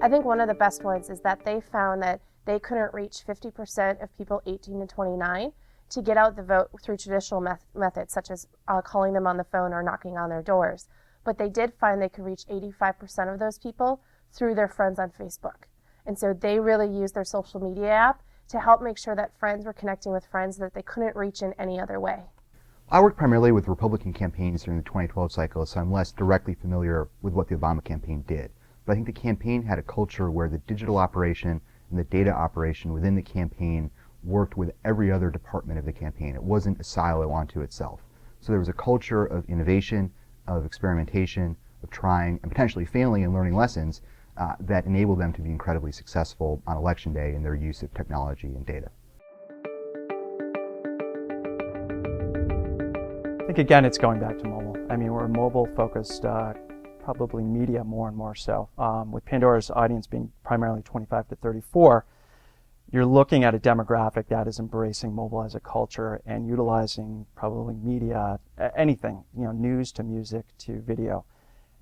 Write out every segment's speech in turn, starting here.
I think one of the best ones is that they found that they couldn't reach 50% of people 18 to 29 to get out the vote through traditional methods, such as calling them on the phone or knocking on their doors. But they did find they could reach 85% of those people through their friends on Facebook. And so they really used their social media app to help make sure that friends were connecting with friends that they couldn't reach in any other way. I worked primarily with Republican campaigns during the 2012 cycle, so I'm less directly familiar with what the Obama campaign did. But I think the campaign had a culture where the digital operation and the data operation within the campaign worked with every other department of the campaign. It wasn't a silo unto itself. So there was a culture of innovation, of experimentation, of trying and potentially failing and learning lessons that enabled them to be incredibly successful on election day in their use of technology and data. I think again it's going back to mobile. I mean, we're mobile focused, probably media more and more so. With Pandora's audience being primarily 25 to 34, you're looking at a demographic that is embracing mobile as a culture and utilizing probably media, anything, news to music to video.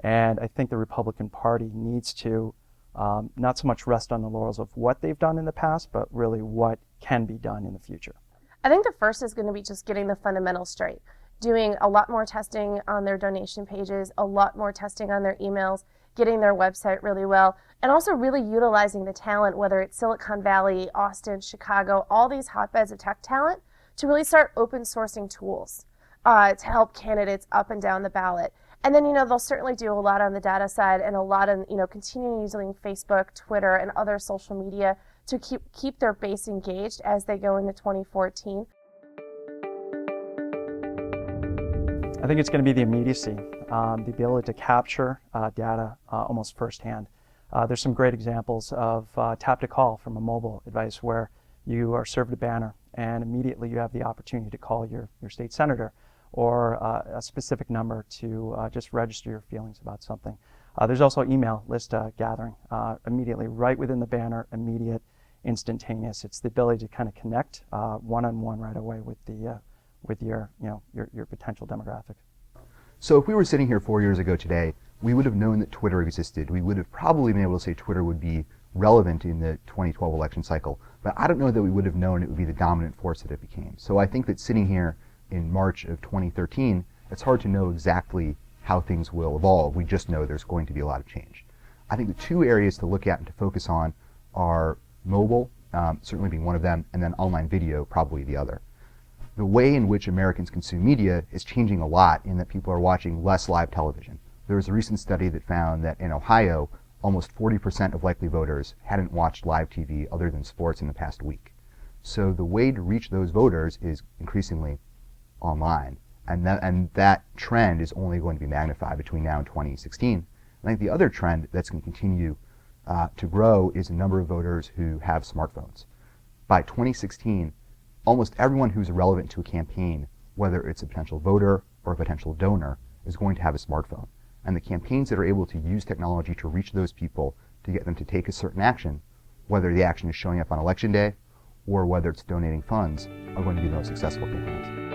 And I think the Republican Party needs to not so much rest on the laurels of what they've done in the past, but really what can be done in the future. I think the first is going to be just getting the fundamentals straight. Doing a lot more testing on their donation pages, a lot more testing on their emails, getting their website really well, and also really utilizing the talent, whether it's Silicon Valley, Austin, Chicago, all these hotbeds of tech talent, to really start open sourcing tools to help candidates up and down the ballot. And then, they'll certainly do a lot on the data side and a lot on, continuing using Facebook, Twitter, and other social media to keep their base engaged as they go into 2014. I think it's going to be the immediacy, the ability to capture data almost firsthand. There's some great examples of tap to call from a mobile device where you are served a banner and immediately you have the opportunity to call your state senator or a specific number to just register your feelings about something. There's also email list gathering immediately right within the banner, immediate, instantaneous. It's the ability to kind of connect one-on-one right away with your potential demographic. So if we were sitting here 4 years ago today, we would have known that Twitter existed. We would have probably been able to say Twitter would be relevant in the 2012 election cycle, but I don't know that we would have known it would be the dominant force that it became. So I think that sitting here in March of 2013, it's hard to know exactly how things will evolve. We just know there's going to be a lot of change. I think the two areas to look at and to focus on are mobile, certainly being one of them, and then online video, probably the other. The way in which Americans consume media is changing a lot in that people are watching less live television. There was a recent study that found that in Ohio, almost 40% of likely voters hadn't watched live TV other than sports in the past week. So the way to reach those voters is increasingly online. And that trend is only going to be magnified between now and 2016. I think the other trend that's going to continue to grow is the number of voters who have smartphones. By 2016, almost everyone who's relevant to a campaign, whether it's a potential voter or a potential donor, is going to have a smartphone. And the campaigns that are able to use technology to reach those people to get them to take a certain action, whether the action is showing up on election day or whether it's donating funds, are going to be the most successful campaigns.